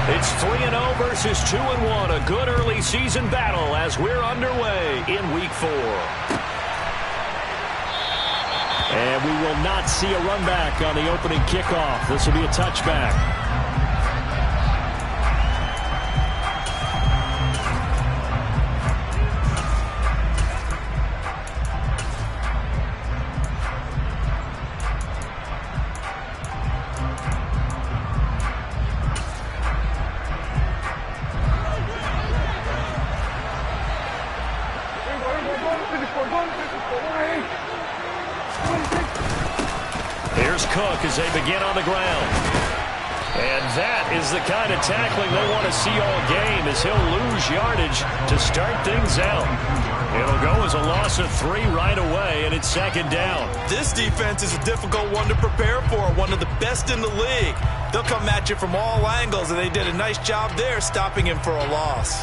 It's 3-0 versus 2-1. A good early season battle as we're underway in Week 4. And we will not see a run back on the opening kickoff. This will be a touchback. Here's Cook as they begin on the ground. And that is the kind of tackling they want to see all game, as he'll lose yardage to start things out. It'll go as a loss of 3 right away, and it's second down. This defense is a difficult one to prepare for, one of the best in the league. They'll come at you from all angles, and they did a nice job there stopping him for a loss.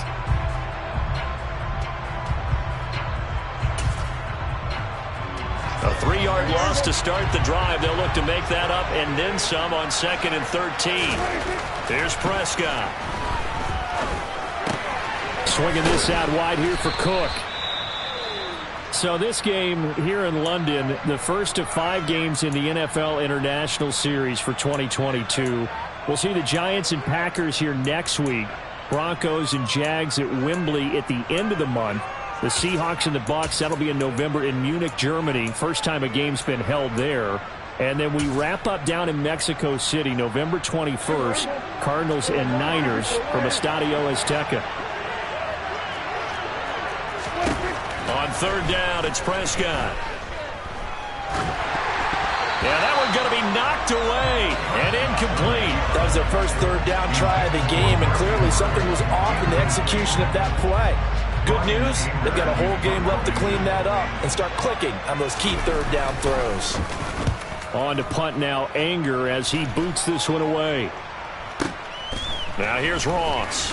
A 3-yard loss to start the drive. They'll look to make that up and then some on 2nd and 13. There's Prescott. Swinging this out wide here for Cook. So this game here in London, the first of 5 games in the NFL International Series for 2022. We'll see the Giants and Packers here next week. Broncos and Jags at Wembley at the end of the month. The Seahawks and the Bucs, that'll be in November in Munich, Germany. First time a game's been held there. And then we wrap up down in Mexico City, November 21st. Cardinals and Niners from Estadio Azteca. On 3rd down, it's Prescott. Yeah, that one's going to be knocked away and incomplete. That was their first 3rd down try of the game, and clearly something was off in the execution of that play. Good news, they've got a whole game left to clean that up and start clicking on those key 3rd down throws. On to punt now, Anger, as he boots this one away. Now here's Ross.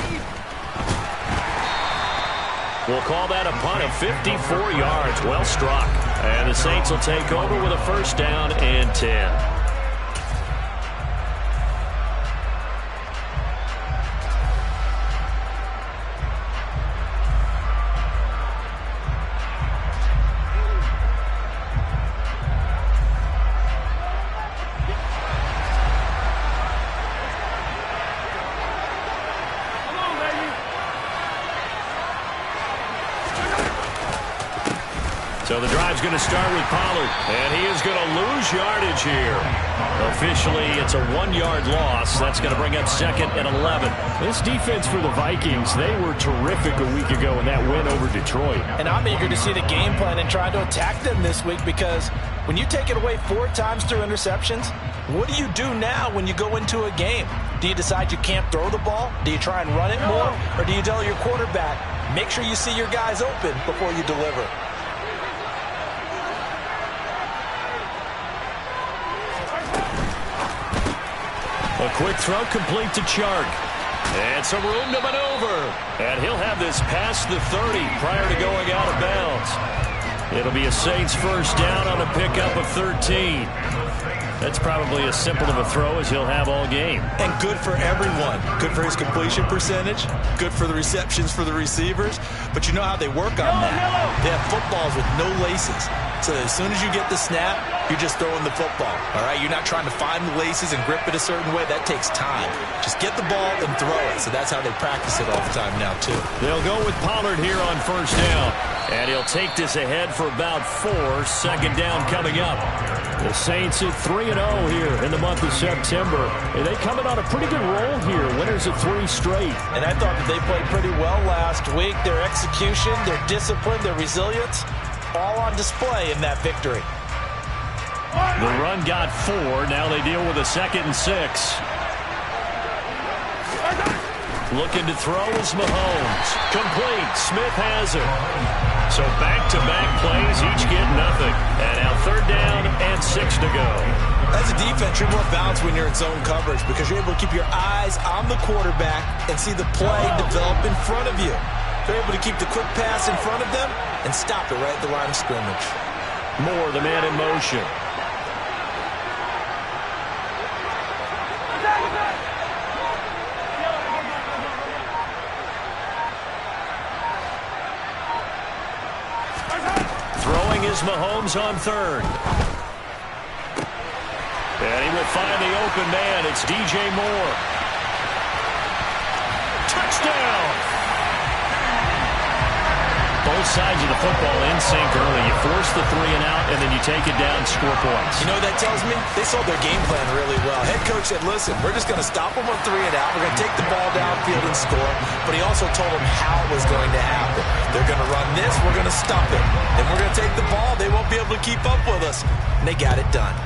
We'll call that a punt of 54 yards. Well struck. And the Saints will take over with a 1st down and 10. So the drive's going to start with Pollard, and he is going to lose yardage here. Officially, it's a 1-yard loss. That's going to bring up 2nd and 11. This defense for the Vikings, they were terrific a week ago in that win over Detroit. And I'm eager to see the game plan and try to attack them this week, because when you take it away 4 times through interceptions, what do you do now when you go into a game? Do you decide you can't throw the ball? Do you try and run it more? Or do you tell your quarterback, make sure you see your guys open before you deliver? A quick throw complete to Chark. And some room to maneuver. And he'll have this past the 30 prior to going out of bounds. It'll be a Saints 1st down on a pickup of 13. That's probably as simple of a throw as he'll have all game. And good for everyone. Good for his completion percentage. Good for the receptions for the receivers. But you know how they work on that. They have footballs with no laces. So as soon as you get the snap, you're just throwing the football. All right? You're not trying to find the laces and grip it a certain way. That takes time. Just get the ball and throw it. So that's how they practice it all the time now, too. They'll go with Pollard here on 1st down. And he'll take this ahead for about 4. 2nd down coming up. The Saints at 3-0 here in the month of September. And they coming on a pretty good roll here. Winners of 3 straight. And I thought that they played pretty well last week. Their execution, their discipline, their resilience, all on display in that victory. The run got 4. Now they deal with a 2nd and 6. Looking to throw is Mahomes. Complete. Smith has it. So back-to-back plays, each get nothing. And now 3rd down and 6 to go. As a defense, you're more balanced when you're in zone coverage because you're able to keep your eyes on the quarterback and see the play develop in front of you. They're able to keep the quick pass in front of them and stop it right at the line of scrimmage. Moore, the man in motion. Throwing is Mahomes on third. And he will find the open man. It's DJ Moore. Touchdown! Both sides of the football in sync early. You force the 3 and out, and then you take it down, score points. You know what that tells me? They sold their game plan really well. Head coach said, listen, we're just going to stop them on 3 and out. We're going to take the ball downfield and score. But he also told them how it was going to happen. They're going to run this. We're going to stop it. Then we're going to take the ball. They won't be able to keep up with us. And they got it done.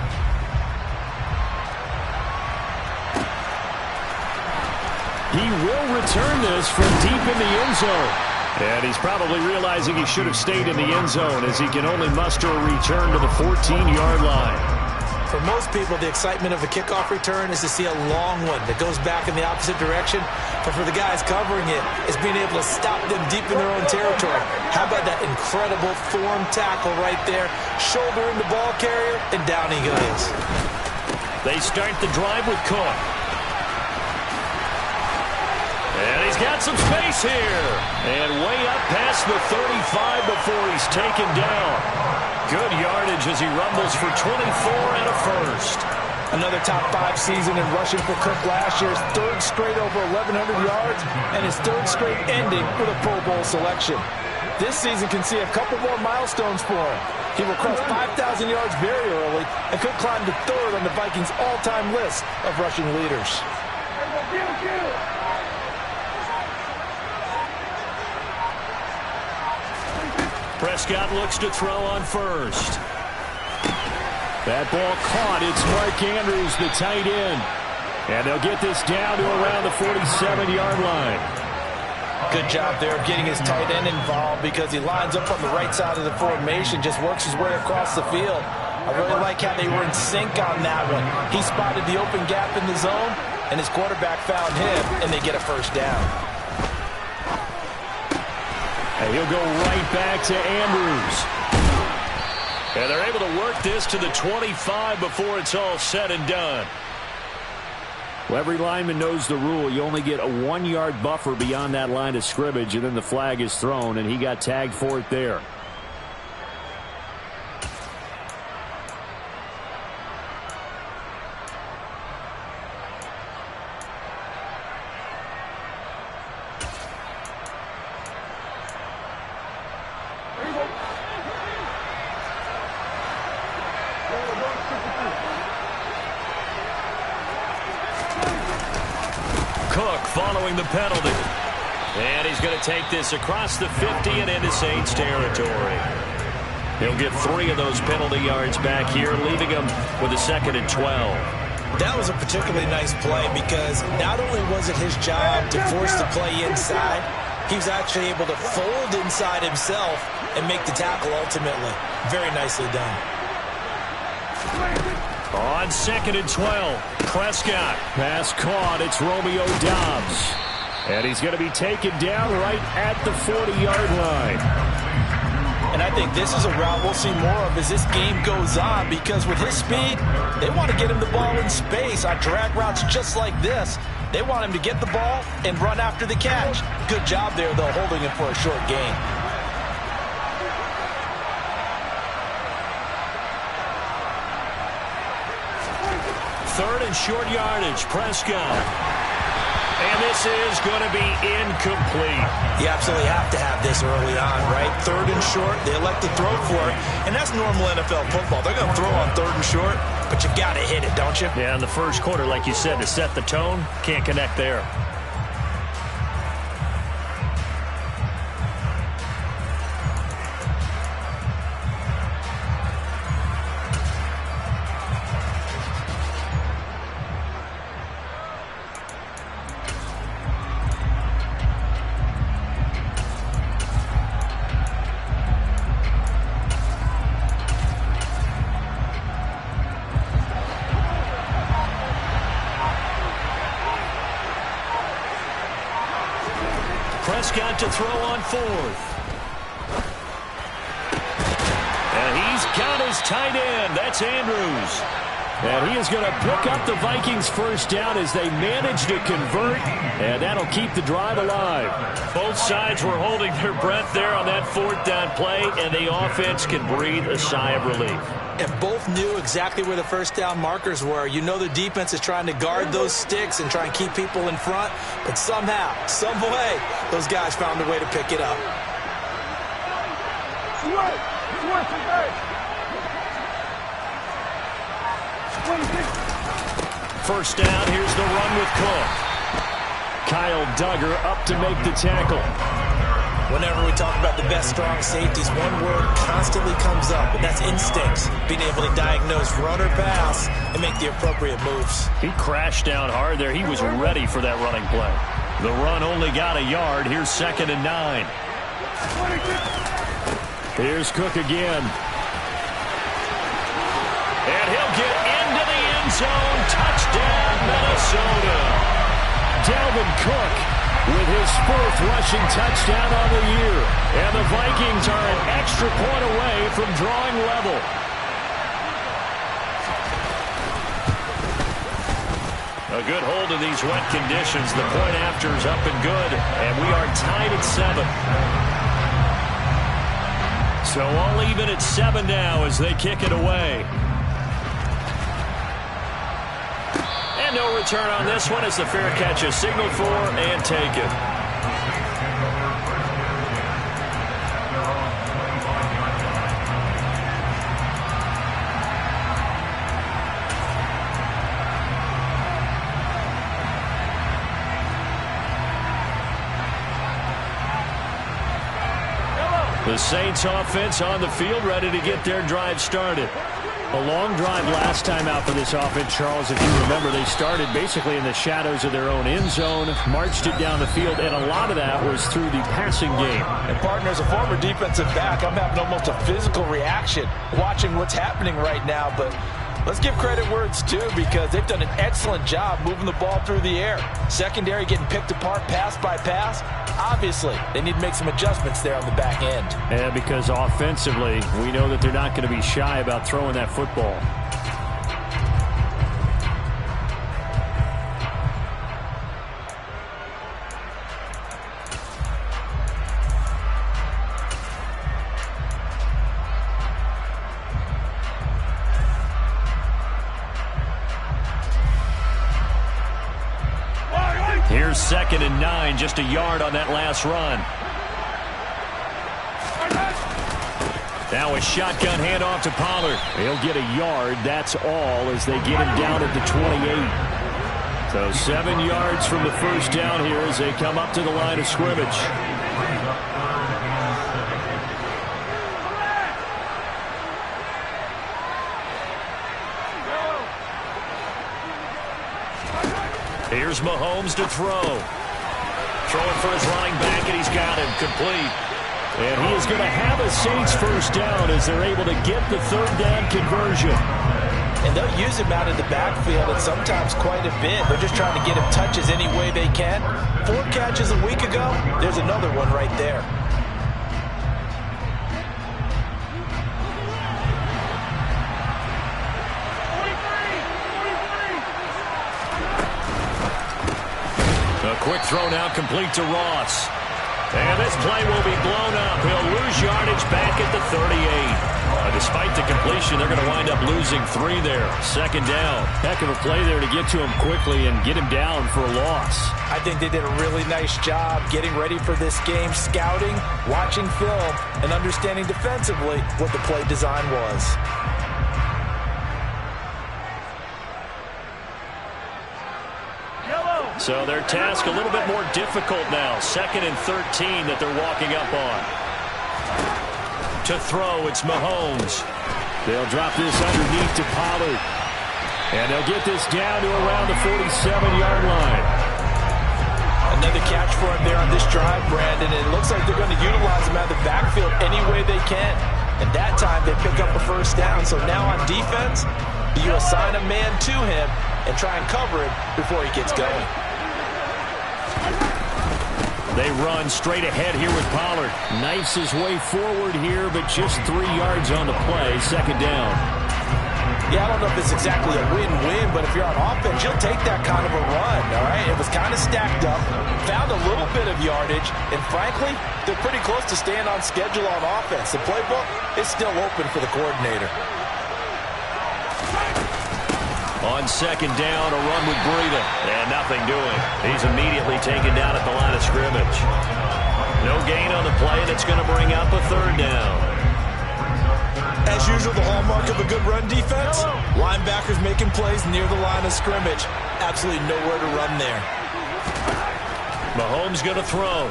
He will return this from deep in the end zone. And he's probably realizing he should have stayed in the end zone as he can only muster a return to the 14-yard line. For most people, the excitement of a kickoff return is to see a long one that goes back in the opposite direction. But for the guys covering it, it's being able to stop them deep in their own territory. How about that incredible form tackle right there? Shoulder in the ball carrier, and down he goes. They start the drive with Cook. And he's got some space here. And way up past the 35 before he's taken down. Good yardage as he rumbles for 24 and a first. Another top 5 season in rushing for Cook last year. His 3rd straight over 1,100 yards. And his 3rd straight ending with a Pro Bowl selection. This season can see a couple more milestones for him. He will cross 5,000 yards very early and could climb to 3rd on the Vikings' all-time list of rushing leaders. Prescott looks to throw on first. That ball caught. It's Mark Andrews, the tight end. And they'll get this down to around the 47-yard line. Good job there of getting his tight end involved because he lines up on the right side of the formation, just works his way across the field. I really like how they were in sync on that one. He spotted the open gap in the zone, and his quarterback found him, and they get a first down. And he'll go right back to Andrews. And they're able to work this to the 25 before it's all said and done. Well, every lineman knows the rule. You only get a 1-yard buffer beyond that line of scrimmage, and then the flag is thrown, and he got tagged for it there. Following the penalty. And he's going to take this across the 50 and into Saints territory. He'll get 3 of those penalty yards back here, leaving him with a 2nd and 12. That was a particularly nice play because not only was it his job to force the play inside, he was actually able to fold inside himself and make the tackle ultimately. Very nicely done. On 2nd and 12, Prescott. Pass caught. It's Romeo Doubs. And he's going to be taken down right at the 40-yard line. And I think this is a route we'll see more of as this game goes on because with his speed, they want to get him the ball in space on drag routes just like this. They want him to get the ball and run after the catch. Good job there, though, holding him for a short gain. Third and short yardage, Prescott. And this is going to be incomplete. You absolutely have to have this early on, right? 3rd and short, they elect to throw for it. And that's normal NFL football. They're going to throw on 3rd and short, but you got to hit it, don't you? Yeah, in the first quarter, like you said, to set the tone, can't connect there. Prescott to throw on 4th. And he's got his tight end. That's Andrews. And he is going to pick up the Vikings first down as they manage to convert, and that'll keep the drive alive. Both sides were holding their breath there on that fourth down play, and the offense can breathe a sigh of relief. And both knew exactly where the first down markers were. You know the defense is trying to guard those sticks and try and keep people in front, but somehow, some way, those guys found a way to pick it up. First down, here's the run with Cook. Kyle Duggar up to make the tackle. Whenever we talk about the best strong safeties, one word constantly comes up, and that's instincts. Being able to diagnose run or pass and make the appropriate moves. He crashed down hard there. He was ready for that running play. The run only got a yard. Here's 2nd and 9. Here's Cook again. And he'll get into the end zone. Touchdown, Minnesota. Dalvin Cook with his 4th rushing touchdown on the year. And the Vikings are an extra point away from drawing level. A good hold in these wet conditions. The point after is up and good. And we are tied at 7. So all even at 7 now as they kick it away. And no return on this one as the fair catch is signaled for and taken. The Saints offense on the field, ready to get their drive started. A long drive last time out for this offense, Charles. If you remember, they started basically in the shadows of their own end zone, marched it down the field, and a lot of that was through the passing game. And partner, as a former defensive back, I'm having almost a physical reaction watching what's happening right now, but let's give credit where it's due because they've done an excellent job moving the ball through the air. Secondary getting picked apart pass by pass. Obviously, they need to make some adjustments there on the back end. And because offensively, we know that they're not going to be shy about throwing that football. Here's 2nd and 9, just a yard on that last run. Now a shotgun handoff to Pollard. He'll get a yard, that's all, as they get him down at the 28. So 7 yards from the first down here as they come up to the line of scrimmage. Here's Mahomes to throw. Throwing for his running back, and he's got him complete. And he is going to have a Saints first down as they're able to get the 3rd down conversion. And they'll use him out in the backfield, and sometimes quite a bit. They're just trying to get him touches any way they can. 4 catches a week ago, there's another one right there. Quick throw now complete to Ross. And this play will be blown up. He'll lose yardage back at the 38. Despite the completion, they're going to wind up losing 3 there. 2nd down. Heck of a play there to get to him quickly and get him down for a loss. I think they did a really nice job getting ready for this game, scouting, watching film, and understanding defensively what the play design was. So their task a little bit more difficult now. 2nd and 13 that they're walking up on. To throw, it's Mahomes. They'll drop this underneath to Pollard. And they'll get this down to around the 47-yard line. Another catch for him there on this drive, Brandon. And it looks like they're going to utilize him out of the backfield any way they can. And that time they pick up a first down. So now on defense, you assign a man to him and try and cover him before he gets going. They run straight ahead here with Pollard. Knifes his way forward here, but just 3 yards on the play. 2nd down. Yeah, I don't know if it's exactly a win-win, but if you're on offense, you'll take that kind of a run, all right? It was kind of stacked up, found a little bit of yardage, and frankly, they're pretty close to staying on schedule on offense. The playbook is still open for the coordinator. On second down, a run with Breida, and nothing doing. He's immediately taken down at the line of scrimmage. No gain on the play, and it's going to bring up a third down. As usual, the hallmark of a good run defense, linebackers making plays near the line of scrimmage. Absolutely nowhere to run there. Mahomes going to throw.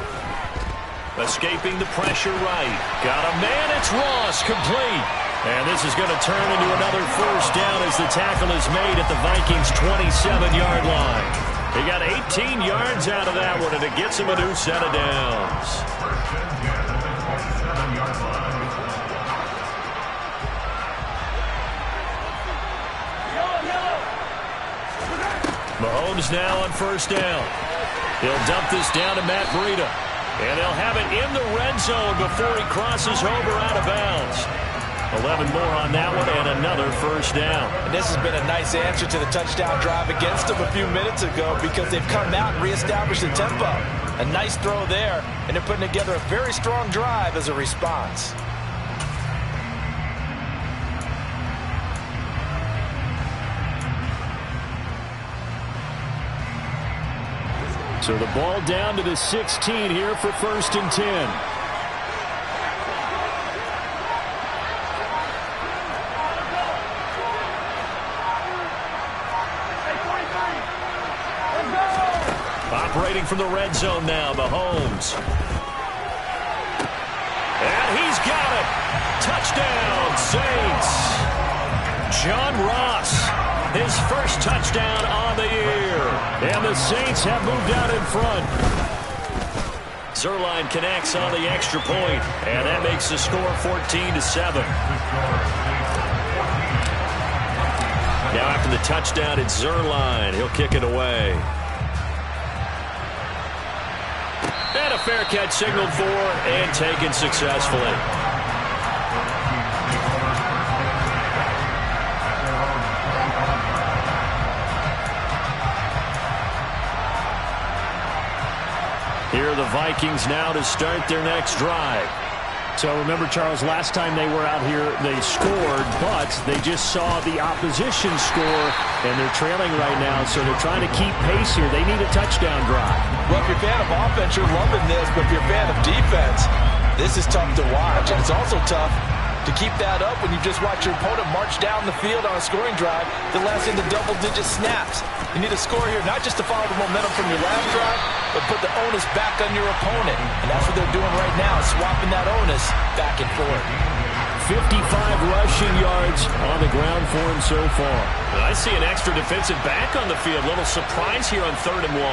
Escaping the pressure right. Got a man, it's Ross, complete. And this is going to turn into another first down as the tackle is made at the Vikings' 27-yard line. He got 18 yards out of that one, and it gets him a new set of downs. Mahomes now on first down. He'll dump this down to Matt Breida. And they'll have it in the red zone before he crosses over out of bounds. 11 more on that one and another first down. And this has been a nice answer to the touchdown drive against them a few minutes ago because they've come out and reestablished the tempo. A nice throw there, and they're putting together a very strong drive as a response. So the ball down to the 16 here for 1st and 10. Operating from the red zone now, Mahomes. And he's got it. Touchdown, Saints. John Ross, his first touchdown on the year. And the Saints have moved out in front. Zerline connects on the extra point, and that makes the score 14-7. Now after the touchdown, it's Zerline. He'll kick it away. And a fair catch signaled for and taken successfully. Here are the Vikings now to start their next drive. So remember, Charles, last time they were out here, they scored, but they just saw the opposition score, and they're trailing right now, so they're trying to keep pace here. They need a touchdown drive. Well, if you're a fan of offense, you're loving this, but if you're a fan of defense, this is tough to watch, and it's also tough to keep that up when you just watch your opponent march down the field on a scoring drive that lasts into double-digit snaps. You need a score here, not just to follow the momentum from your last drive, but put the onus back on your opponent. And that's what they're doing right now, swapping that onus back and forth. 55 rushing yards on the ground for him so far. And I see an extra defensive back on the field. Little surprise here on 3rd and 1.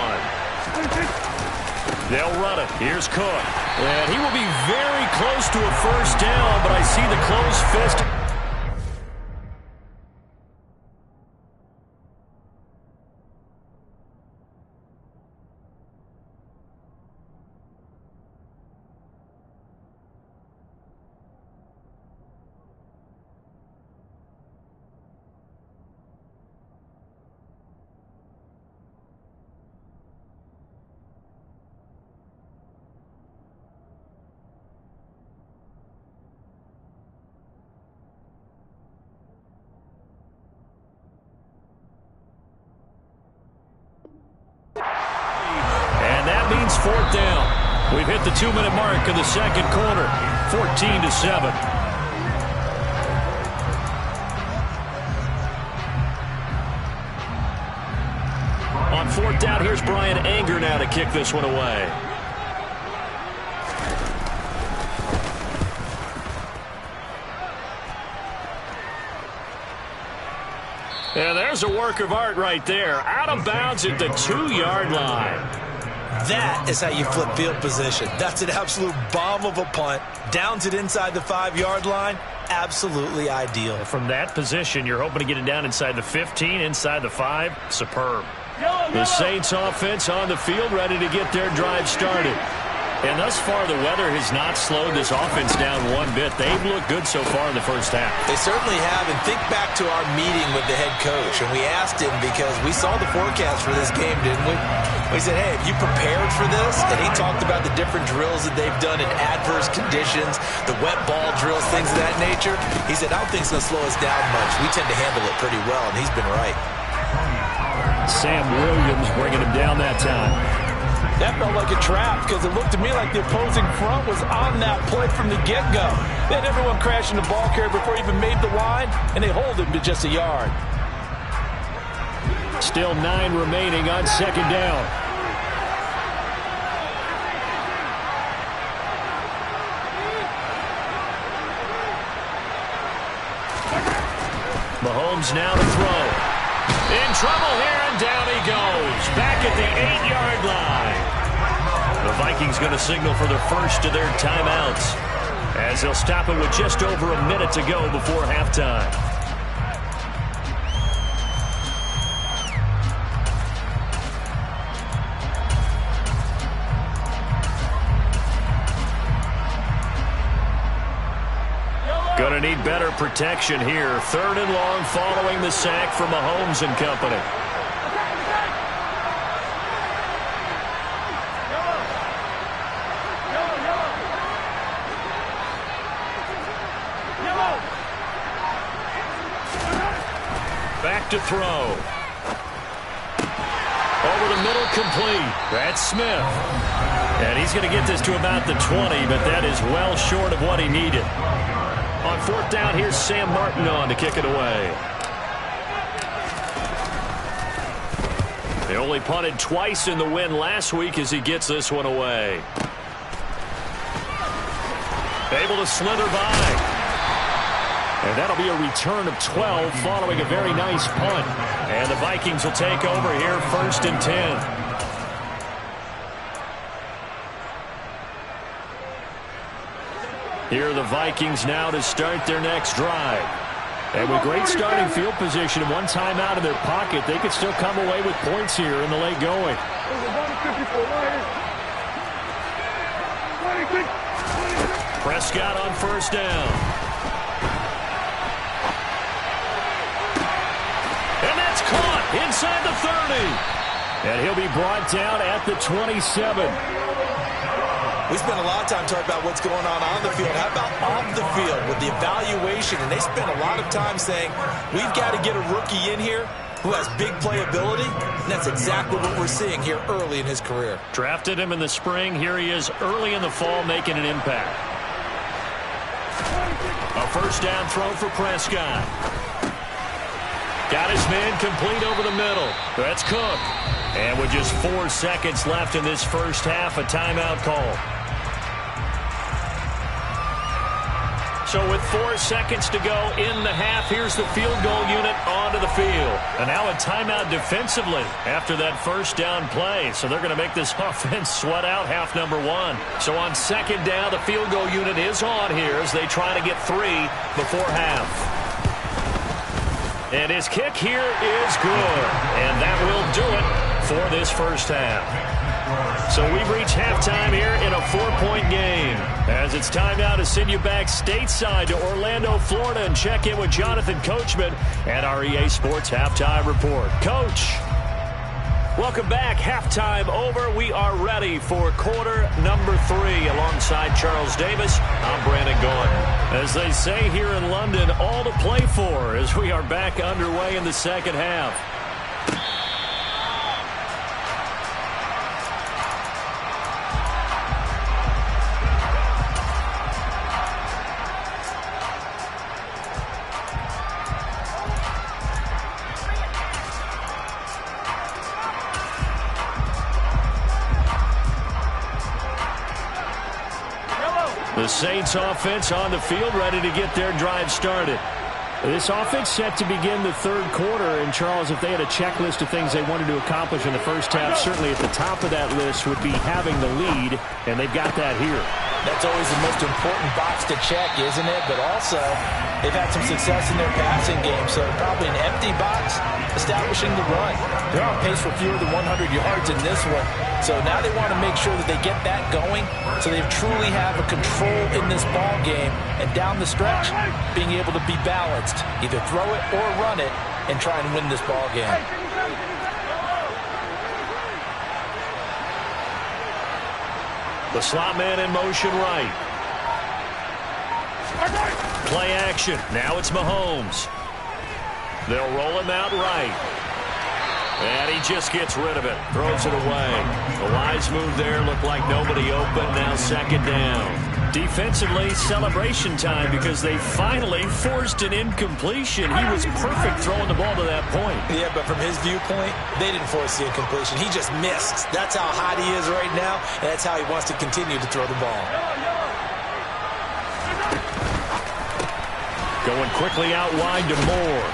They'll run it. Here's Cook. And he will be very close to a first down, but I see the closed fist. Means 4th down. We've hit the 2-minute mark in the second quarter. 14-7. On 4th down, here's Brian Anger now to kick this one away. And there's a work of art right there. Out of bounds at the 2-yard line. That is how you flip field position. That's an absolute bomb of a punt. Downs it inside the 5-yard line. Absolutely ideal. From that position, you're hoping to get it down inside the 15, inside the 5. Superb. The Saints offense on the field, ready to get their drive started. And thus far, the weather has not slowed this offense down one bit. They've looked good so far in the first half. They certainly have. And think back to our meeting with the head coach. And we asked him because we saw the forecast for this game, didn't we? We said, hey, have you prepared for this? And he talked about the different drills that they've done in adverse conditions, the wet ball drills, things of that nature. He said, I don't think it's going to slow us down much. We tend to handle it pretty well, and he's been right. Sam Williams bringing him down that time. That felt like a trap because it looked to me like the opposing front was on that play from the get-go. They had everyone crashing the ball carrier before he even made the line, and they hold him to just a yard. Still 9 remaining on second down. Mahomes now to throw. In trouble here, and down he goes. Back at the 8-yard line. The Vikings going to signal for the first of their timeouts, as they'll stop it with just over a minute to go before halftime. Going to need better protection here. 3rd and long following the sack from Mahomes and company. Back to throw. Over the middle, complete. That's Smith. And he's going to get this to about the 20, but that is well short of what he needed. On 4th down, here's Sam Martin on to kick it away. They only punted twice in the win last week as he gets this one away. Able to slither by. And that'll be a return of 12 following a very nice punt. And the Vikings will take over here 1st and 10. Here are the Vikings now to start their next drive. And with great starting field position and one timeout in their pocket, they could still come away with points here in the late going. Prescott on 1st down. And that's caught inside the 30. And he'll be brought down at the 27. We spent a lot of time talking about what's going on the field. How about off the field with the evaluation? And they spent a lot of time saying, we've got to get a rookie in here who has big playability. And that's exactly what we're seeing here early in his career. Drafted him in the spring. Here he is early in the fall making an impact. A 1st down throw for Prescott. Got his man complete over the middle. That's Cook. And with just 4 seconds left in this first half, a timeout call. So with 4 seconds to go in the half, here's the field goal unit onto the field. And now a timeout defensively after that 1st down play. So they're going to make this offense sweat out half number 1. So on 2nd down, the field goal unit is on here as they try to get 3 before half. And his kick here is good. And that will do it for this first half. So we've reached halftime here in a 4-point game. As it's time now to send you back stateside to Orlando, Florida, and check in with Jonathan Coachman at our EA Sports Halftime Report. Coach, welcome back. Halftime over. We are ready for quarter number 3 alongside Charles Davis. I'm Brandon Gordon. As they say here in London, all to play for as we are back underway in the second half. The Saints offense on the field, ready to get their drive started. This offense set to begin the 3rd quarter. And, Charles, if they had a checklist of things they wanted to accomplish in the first half, certainly at the top of that list would be having the lead, and they've got that here. That's always the most important box to check, isn't it? But also, they've had some success in their passing game, so probably an empty box establishing the run. They're on pace for fewer than 100 yards in this one, so now they want to make sure that they get that going so they truly have a control in this ball game, and down the stretch, being able to be balanced, either throw it or run it, and try and win this ball game. The slot man in motion right. Play action. Now it's Mahomes. They'll roll him out right. And he just gets rid of it. Throws it away. The wise move there. Looked like nobody open. Now second down. Defensively, celebration time because they finally forced an incompletion. He was perfect throwing the ball to that point. Yeah, but from his viewpoint, they didn't force the incompletion. He just missed. That's how hot he is right now, and that's how he wants to continue to throw the ball. Going quickly out wide to Moore.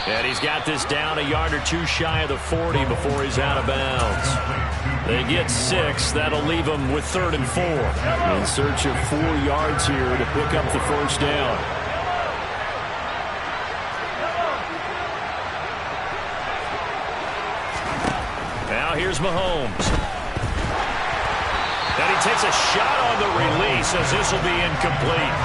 And he's got this down a yard or two shy of the 40 before he's out of bounds. They get 6. That'll leave them with 3rd and 4. In search of 4 yards here to pick up the first down. Now here's Mahomes. And he takes a shot on the release as this will be incomplete.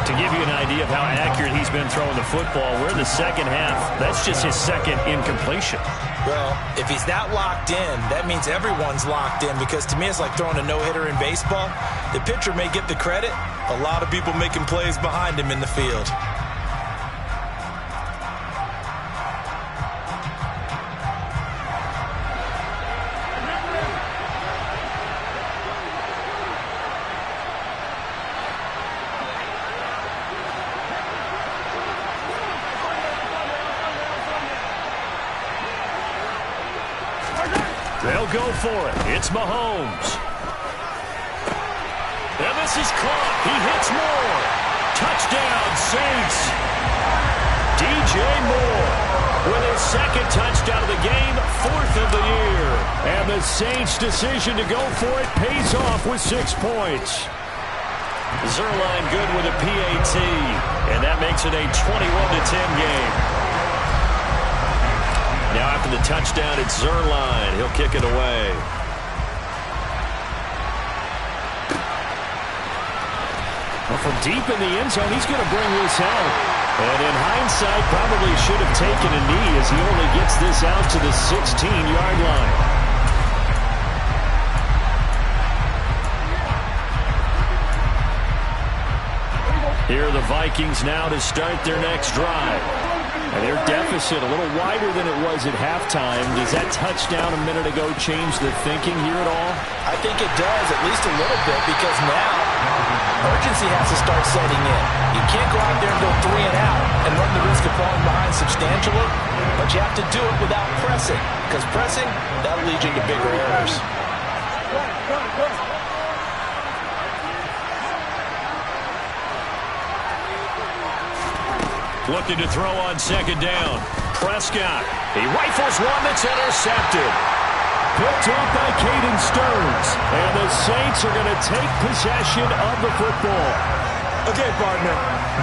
To give you an idea of how accurate he's been throwing the football, we're in the second half. That's just his second incompletion. Well, if he's not locked in, that means everyone's locked in, because to me it's like throwing a no-hitter in baseball. The pitcher may get the credit. A lot of people making plays behind him in the field. They'll go for it. It's Mahomes. And this is caught. He hits Moore. Touchdown, Saints. DJ Moore with his second touchdown of the game, 4th of the year. And the Saints' decision to go for it pays off with 6 points. Zerline good with a PAT. And that makes it a 21-10 game. Now after the touchdown, it's Zerline. He'll kick it away. Well, from deep in the end zone, he's going to bring this out. And in hindsight, probably should have taken a knee as he only gets this out to the 16-yard line. Here are the Vikings now to start their next drive. And their deficit a little wider than it was at halftime. Does that touchdown a minute ago change the thinking here at all? I think it does, at least a little bit, because now urgency has to start setting in. You can't go out there and go 3 and out and run the risk of falling behind substantially, but you have to do it without pressing, because pressing, that'll lead you to bigger errors. Looking to throw on second down. Prescott. He rifles one that's intercepted. Picked off by Caden Stearns. And the Saints are going to take possession of the football. Okay, partner,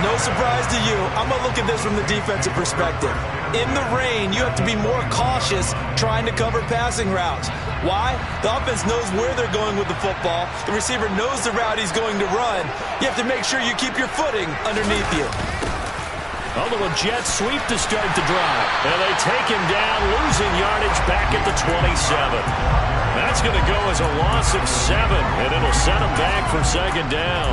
no surprise to you. I'm going to look at this from the defensive perspective. In the rain, you have to be more cautious trying to cover passing routes. Why? The offense knows where they're going with the football. The receiver knows the route he's going to run. You have to make sure you keep your footing underneath you. A little jet sweep to start the drive. And they take him down, losing yardage back at the 27. That's going to go as a loss of 7, and it'll set him back for second down.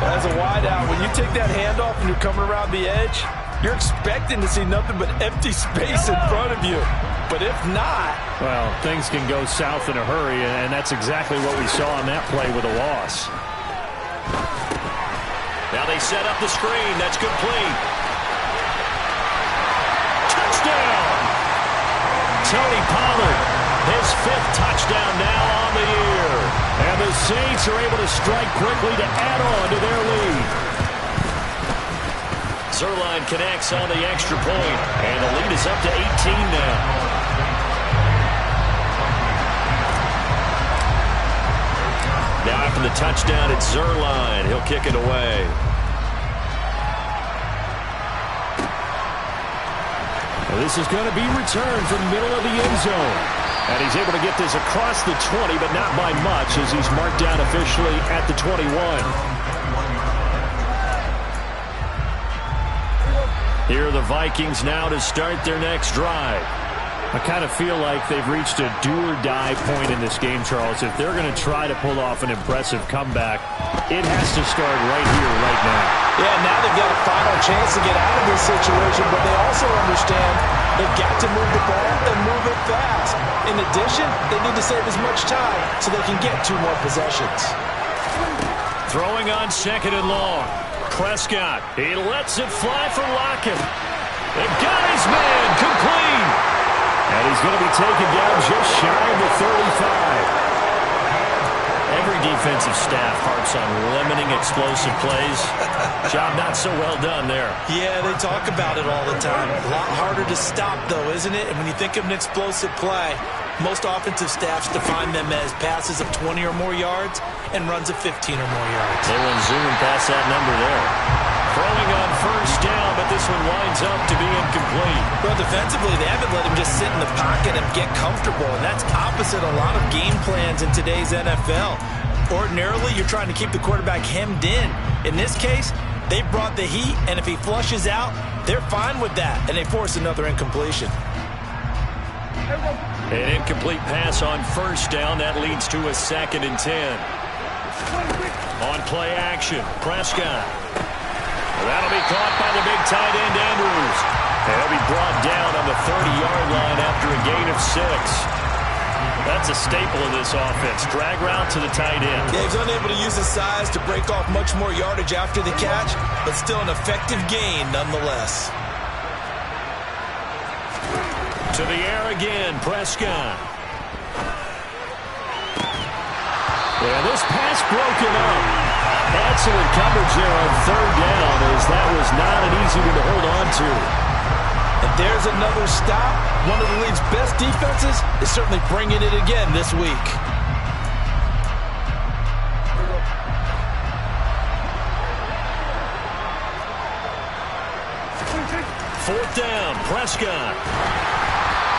As a wideout, when you take that handoff and you're coming around the edge, you're expecting to see nothing but empty space in front of you. But if not... Well, things can go south in a hurry, and that's exactly what we saw on that play with a loss. Now they set up the screen. That's complete. Touchdown! Tony Pollard, his 5th touchdown now on the year. And the Saints are able to strike quickly to add on to their lead. Zerline connects on the extra point, and the lead is up to 18 now. Now After the touchdown, it's Zuerlein. He'll kick it away. Well, this is going to be returned from the middle of the end zone. And he's able to get this across the 20, but not by much, as he's marked down officially at the 21. Here are the Vikings now to start their next drive. I kind of feel like they've reached a do-or-die point in this game, Charles. If they're going to try to pull off an impressive comeback, it has to start right here, right now. Yeah, now they've got a final chance to get out of this situation, but they also understand they've got to move the ball and move it fast. In addition, they need to save as much time so they can get 2 more possessions. Throwing on 2nd and long. Prescott, he lets it fly for Lockett. They've got his man complete. And he's going to be taken down just shy of the 35. Every defensive staff harps on limiting explosive plays. Job not so well done there. Yeah, they talk about it all the time. A lot harder to stop, though, isn't it? And when you think of an explosive play, most offensive staffs define them as passes of 20 or more yards and runs of 15 or more yards. They went zooming past that number there. Throwing on 1st down, but this one winds up to be incomplete. Well, defensively, they haven't let him just sit in the pocket and get comfortable, and that's opposite a lot of game plans in today's NFL. Ordinarily, you're trying to keep the quarterback hemmed in. In this case, they brought the heat, and if he flushes out, they're fine with that, and they force another incompletion. An incomplete pass on 1st down. That leads to a 2nd and 10. On play action, Prescott. That'll be caught by the big tight end, Andrews. And he'll be brought down on the 30-yard line after a gain of 6. That's a staple of this offense. Drag route to the tight end. Yeah, he's unable to use his size to break off much more yardage after the catch, but still an effective gain nonetheless. To the air again, Prescott. Yeah, this pass broken up. Excellent coverage there on 3rd down, as that was not an easy one to hold on to. And there's another stop. One of the league's best defenses is certainly bringing it again this week. 4th down, Prescott.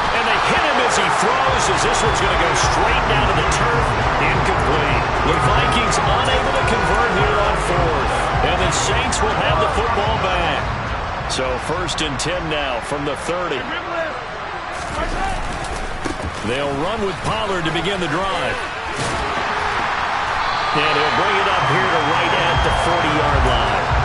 And they hit him as he throws, as this one's going to go straight down to the turf. Incomplete. The Vikings unable to convert here on 4th. And the Saints will have the football back. So 1st and 10 now from the 30. They'll run with Pollard to begin the drive. And he'll bring it up here to right at the 40-yard line.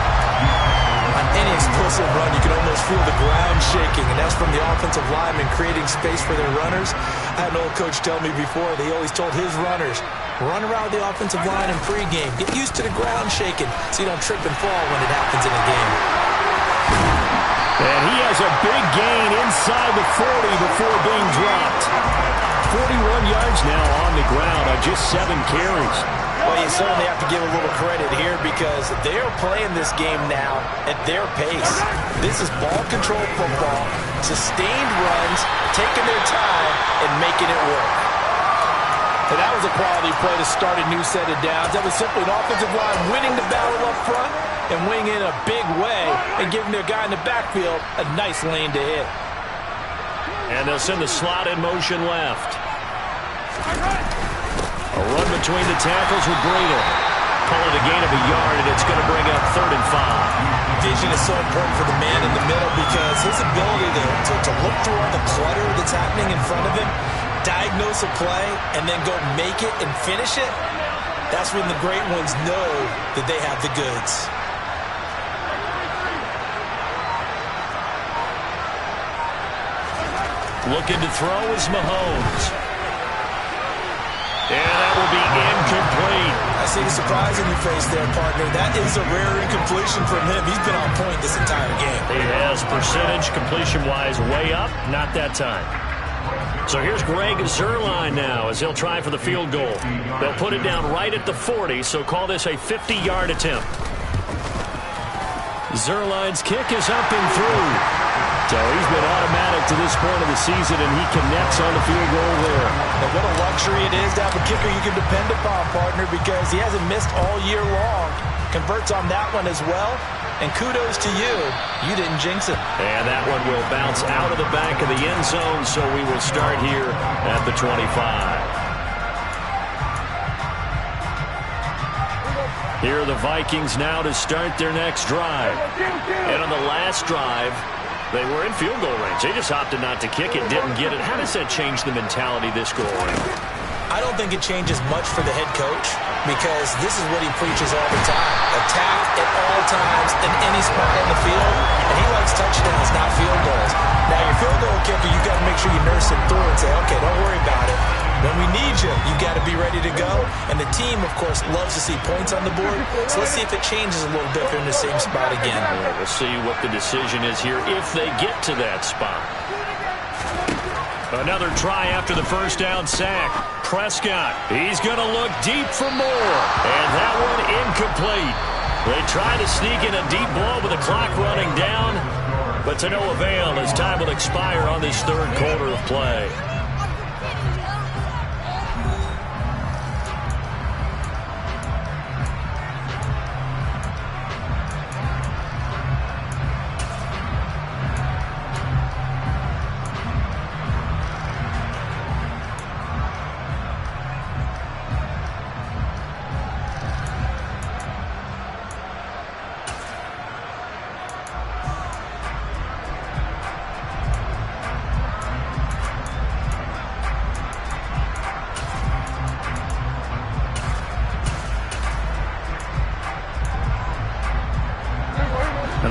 On any explosive run, you can almost feel the ground shaking, and that's from the offensive linemen creating space for their runners. I had an old coach tell me before, they always told his runners, run around the offensive line in pregame. Get used to the ground shaking so you don't trip and fall when it happens in a game. And he has a big gain inside the 40 before being dropped. 41 yards now on the ground on just 7 carries. Well, you certainly have to give a little credit here because they're playing this game now at their pace. This is ball control football, sustained runs, taking their time, and making it work. And that was a quality play to start a new set of downs. That was simply an offensive line winning the battle up front and winning in a big way and giving their guy in the backfield a nice lane to hit. And they'll send the slot in motion left. A run between the tackles with Breida. Call it a gain of a yard, and it's going to bring up 3rd and 5. Vision is so important for the man in the middle because his ability to look through all the clutter that's happening in front of him, diagnose a play, and then go make it and finish it, that's when the great ones know that they have the goods. Looking to throw is Mahomes. And that will be incomplete. I see the surprise in your face there, partner. That is a rare incompletion from him. He's been on point this entire game. He has percentage completion-wise way up. Not that time. So here's Greg Zuerlein now as he'll try for the field goal. They'll put it down right at the 40, so call this a 50-yard attempt. Zuerlein's kick is up and through. So he's been automatic to this point of the season, and he connects on the field goal there. And what a luxury it is to have a kicker you can depend upon, partner, because he hasn't missed all year long. Converts on that one as well. And kudos to you. You didn't jinx it. And that one will bounce out of the back of the end zone, so we will start here at the 25. Here are the Vikings now to start their next drive. And on the last drive, they were in field goal range. They just opted not to kick it, didn't get it. How does that change the mentality this go around? I don't think it changes much for the head coach because this is what he preaches all the time. Attack at all times in any spot on the field, and he likes touchdowns, not field goals. Now, your field goal kicker, you got to make sure you nurse him through and say, okay, don't worry about it. When we need you, you got to be ready to go. And the team, of course, loves to see points on the board. So let's see if it changes a little bit if they're in the same spot again. Well, we'll see what the decision is here if they get to that spot. Another try after the first down sack. Prescott, he's going to look deep for more. And that one incomplete. They try to sneak in a deep blow with the clock running down, but to no avail as time will expire on this third quarter of play.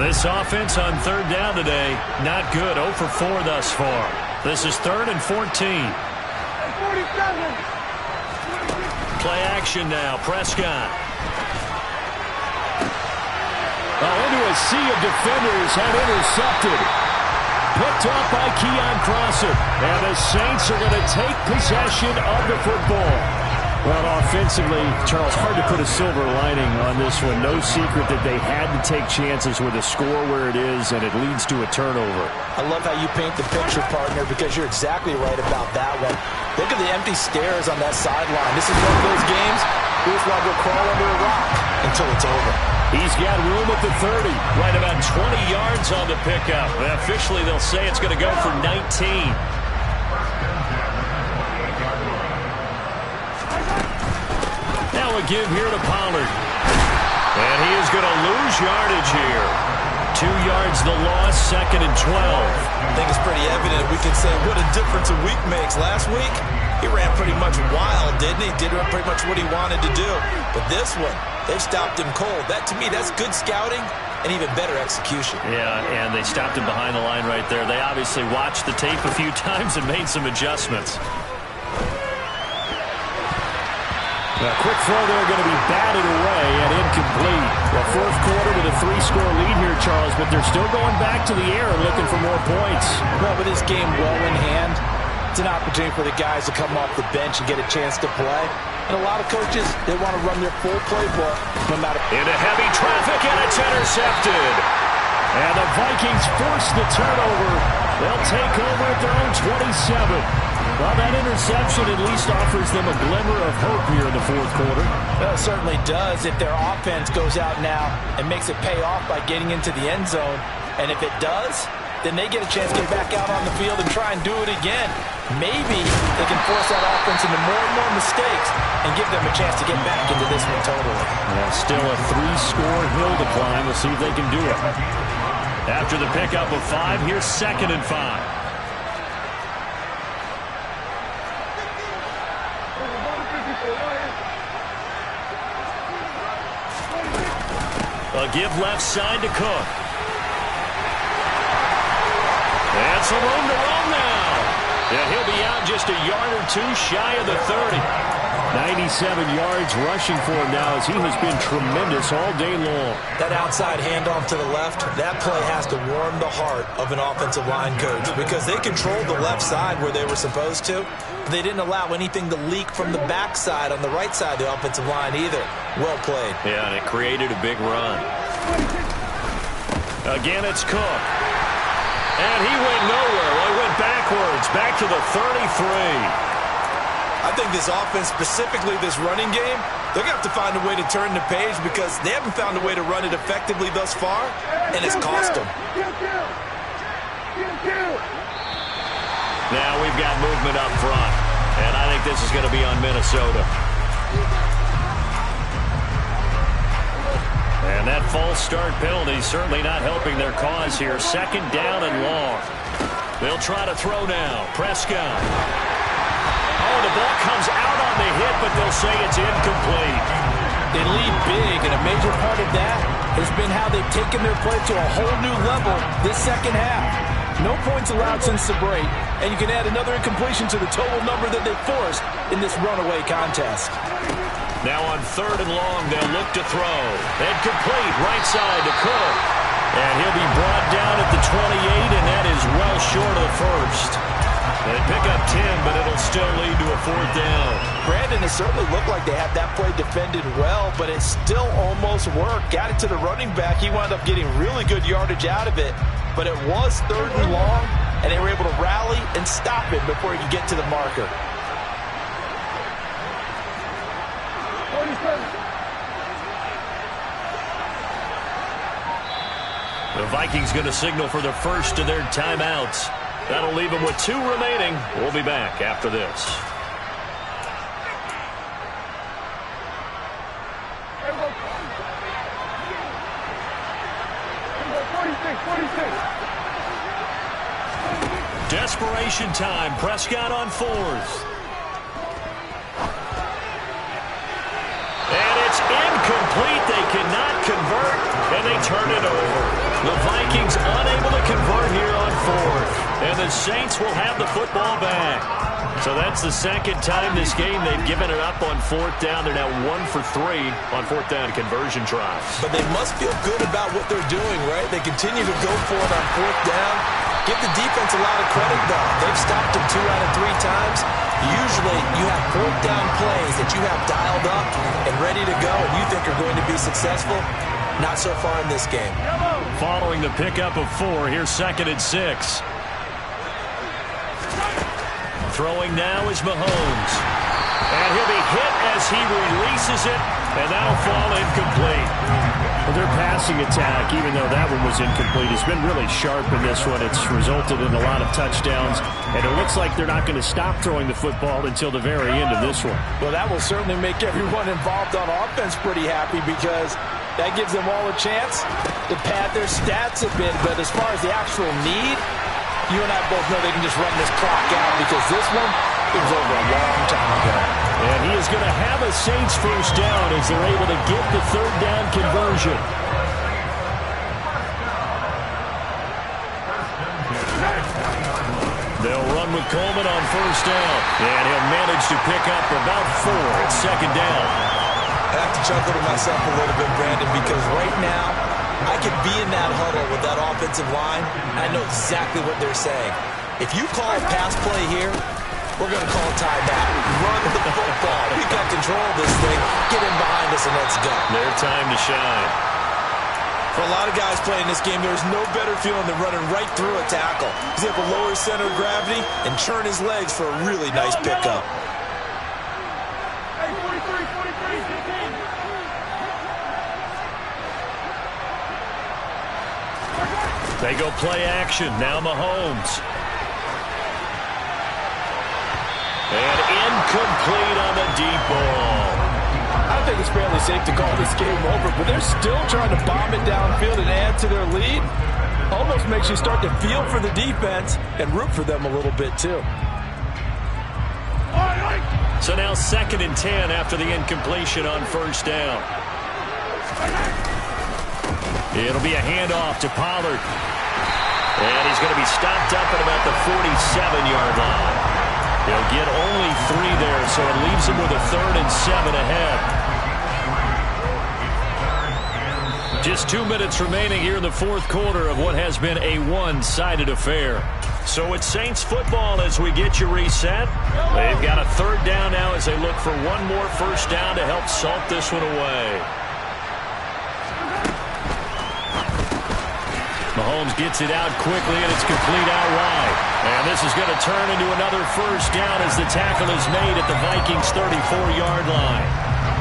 This offense on third down today, not good. 0 for 4 thus far. This is 3rd and 14. Play action now. Prescott. Into a sea of defenders and intercepted. Picked off by Keon Crosser. And the Saints are going to take possession of the football. Well, offensively, Charles, hard to put a silver lining on this one. No secret that they had to take chances with a score where it is, and it leads to a turnover. I love how you paint the picture, partner, because you're exactly right about that one. Look at the empty stairs on that sideline. This is one of those games where you want to go crawl under a rock until it's over. He's got room at the 30. Right about 20 yards on the pickup. And officially, they'll say it's going to go for 19. Now a give here to Pollard. And he is going to lose yardage here. 2 yards the loss, 2nd and 12. I think it's pretty evident. We can say what a difference a week makes. Last week, he ran pretty much wild, didn't he? Did pretty much what he wanted to do. But this one, they've stopped him cold. That, to me, that's good scouting and even better execution. Yeah, and they stopped him behind the line right there. They obviously watched the tape a few times and made some adjustments. A quick throw there going to be batted away and incomplete. The fourth quarter with a 3-score lead here, Charles, but they're still going back to the air and looking for more points. Well, with this game well in hand, it's an opportunity for the guys to come off the bench and get a chance to play. And a lot of coaches, they want to run their full playbook no matter. Into heavy traffic, and it's intercepted. And the Vikings force the turnover. They'll take over at their own 27. Well, that interception at least offers them a glimmer of hope here in the fourth quarter. Well, it certainly does if their offense goes out now and makes it pay off by getting into the end zone. And if it does, then they get a chance to get back out on the field and try and do it again. Maybe they can force that offense into more and more mistakes and give them a chance to get back into this one totally. Still a 3-score hill to climb. We'll see if they can do it. After the pickup of 5, here's 2nd and 5. A give left side to Cook. And some room to run now. And he'll be out just a yard or 2 shy of the 30. 97 yards rushing for him now as he has been tremendous all day long. That outside handoff to the left, that play has to warm the heart of an offensive line coach because they controlled the left side where they were supposed to. They didn't allow anything to leak from the backside on the right side of the offensive line either. Well played. Yeah, and it created a big run. Again, it's Cook. And he went nowhere. Well, he went backwards, back to the 33. I think this offense, specifically this running game, they're going to have to find a way to turn the page because they haven't found a way to run it effectively thus far, and it's cost them. Now we've got movement up front, and I think this is going to be on Minnesota. And that false start penalty certainly not helping their cause here. Second down and long. They'll try to throw now. Prescott. Oh, the ball comes out on the hit, but they'll say it's incomplete. They lead big, and a major part of that has been how they've taken their play to a whole new level this second half. No points allowed since the break, and you can add another incompletion to the total number that they forced in this runaway contest. Now on third and long, they'll look to throw. And complete, right side to Cook. And he'll be brought down at the 28, and that is well short of the first. They pick up 10, but it'll still lead to a fourth down. Brandon, it certainly looked like they had that play defended well, but it still almost worked. Got it to the running back. He wound up getting really good yardage out of it, but it was third and long, and they were able to rally and stop it before he could get to the marker. The Vikings going to signal for the first of their timeouts. That'll leave them with 2 remaining. We'll be back after this. Desperation time. Prescott on fourth. And it's incomplete. They cannot convert, and they turn it over. The Vikings unable to convert here on fourth. And the Saints will have the football back. So that's the second time this game they've given it up on fourth down. They're now 1 for 3 on fourth down conversion tries. But they must feel good about what they're doing, right? They continue to go for it on fourth down. Give the defense a lot of credit, though. They've stopped them 2 out of 3 times. Usually you have fourth down plays that you have dialed up and ready to go and you think are going to be successful. Not so far in this game. Following the pickup of 4, here's 2nd and 6. Throwing now is Mahomes. And he'll be hit as he releases it, and that'll fall incomplete. Well, their passing attack, even though that one was incomplete, has been really sharp in this one. It's resulted in a lot of touchdowns, and it looks like they're not going to stop throwing the football until the very end of this one. Well, that will certainly make everyone involved on offense pretty happy because that gives them all a chance to pad their stats a bit. But as far as the actual need, you and I both know they can just run this clock out because this one, it was over a long time ago. And he is going to have a Saints first down as they're able to get the third down conversion. They'll run with Coleman on first down. And he'll manage to pick up about 4 at second down. I have to chuckle to myself a little bit, Brandon, because right now I could be in that huddle with that offensive line. I know exactly what they're saying. If you call a pass play here, we're going to call a timeout. Run the football. We got control of this thing. Get in behind us and let's go. Their time to shine. For a lot of guys playing this game, there's no better feeling than running right through a tackle. He's able to lower his center of gravity and churn his legs for a really nice pickup. They go play action. Now Mahomes. And incomplete on the deep ball. I think it's fairly safe to call this game over, but they're still trying to bomb it downfield and add to their lead. Almost makes you start to feel for the defense and root for them a little bit, too. So now 2nd and 10 after the incompletion on first down. It'll be a handoff to Pollard. And he's going to be stopped up at about the 47-yard line. He'll get only 3 there, so it leaves him with a 3rd and 7 ahead. Just 2 minutes remaining here in the fourth quarter of what has been a one-sided affair. So it's Saints football as we get you reset. They've got a 3rd down now as they look for one more first down to help salt this one away. Mahomes gets it out quickly, and it's complete out wide. And this is going to turn into another first down as the tackle is made at the Vikings' 34-yard line.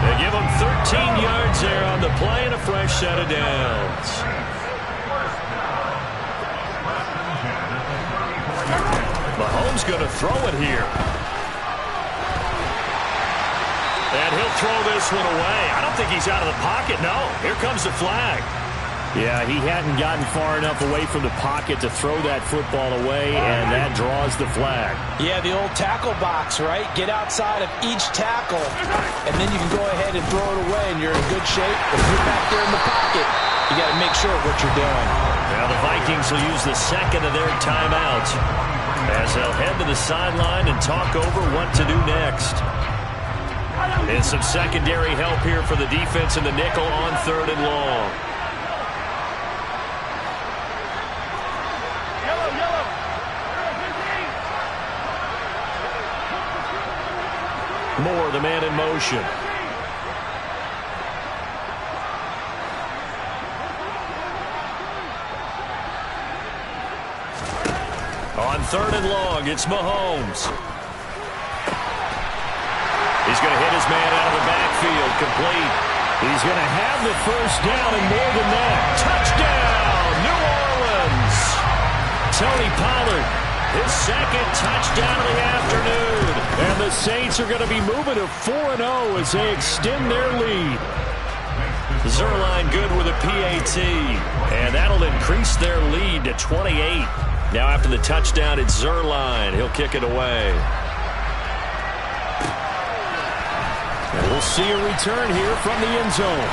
They give him 13 yards there on the play and a fresh set of downs. Mahomes going to throw it here. And he'll throw this one away. I don't think he's out of the pocket. No, here comes the flag. Yeah, he hadn't gotten far enough away from the pocket to throw that football away, and that draws the flag. Yeah, the old tackle box, right? Get outside of each tackle, and then you can go ahead and throw it away, and you're in good shape. If you're back there in the pocket, you got to make sure of what you're doing. Now the Vikings will use the second of their timeouts as they'll head to the sideline and talk over what to do next. And some secondary help here for the defense in the nickel on 3rd and long. Moore, the man in motion. On 3rd and long, it's Mahomes. He's going to hit his man out of the backfield, complete. He's going to have the first down and more than that. Touchdown, New Orleans. Tony Pollard, his second touchdown of the afternoon. And the Saints are going to be moving to 4-0 as they extend their lead. Zerline good with a PAT. And that'll increase their lead to 28. Now after the touchdown, it's Zerline. He'll kick it away. And we'll see a return here from the end zone.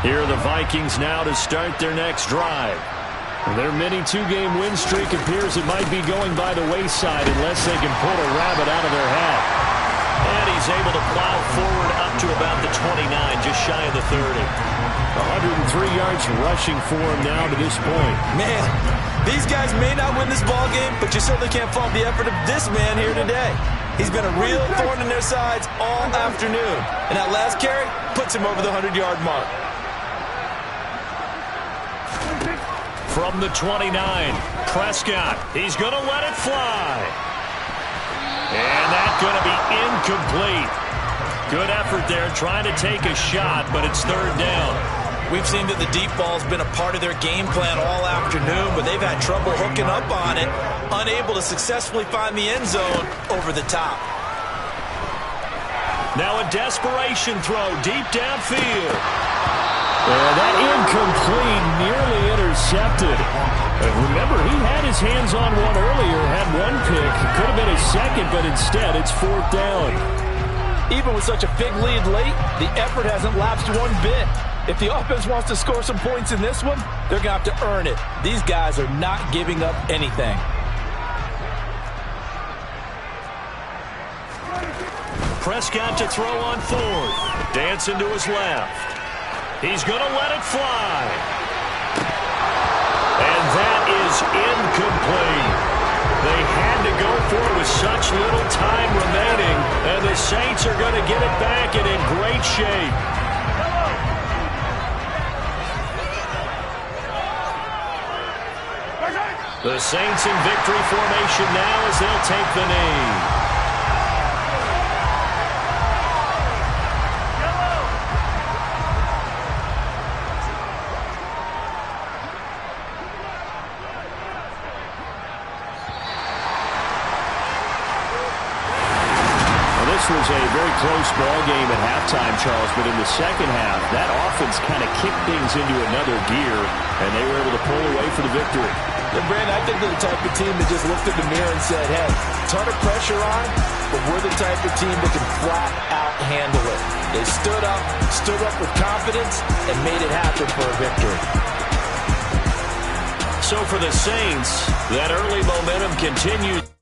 Here are the Vikings now to start their next drive. Their mini two-game win streak appears it might be going by the wayside unless they can pull a rabbit out of their hat. And he's able to plow forward up to about the 29, just shy of the 30. 103 yards rushing for him now to this point. Man, these guys may not win this ball game, but you certainly can't fault the effort of this man here today. He's been a real thorn in their sides all afternoon. And that last carry puts him over the 100-yard mark. From the 29, Prescott. He's going to let it fly. And that's going to be incomplete. Good effort there trying to take a shot, but it's 3rd down. We've seen that the deep ball's been a part of their game plan all afternoon, but they've had trouble hooking up on it, unable to successfully find the end zone over the top. Now a desperation throw deep downfield. That incomplete, nearly intercepted. Remember, he had his hands on one earlier, had one pick. Could have been his second, but instead it's 4th down. Even with such a big lead late, the effort hasn't lapsed one bit. If the offense wants to score some points in this one, they're going to have to earn it. These guys are not giving up anything. Prescott to throw on 4th. Dancing to his left. He's going to let it fly. And that is incomplete. They had to go for it with such little time remaining, and the Saints are going to get it back and in great shape. The Saints in victory formation now as they'll take the knee. This was a very close ball game at halftime, Charles, but in the second half, that offense kind of kicked things into another gear, and they were able to pull away for the victory. Yeah, Brandon, I think they're the type of team that just looked in the mirror and said, hey, ton of pressure on, but we're the type of team that can flat out handle it. They stood up with confidence, and made it happen for a victory. So for the Saints, that early momentum continues.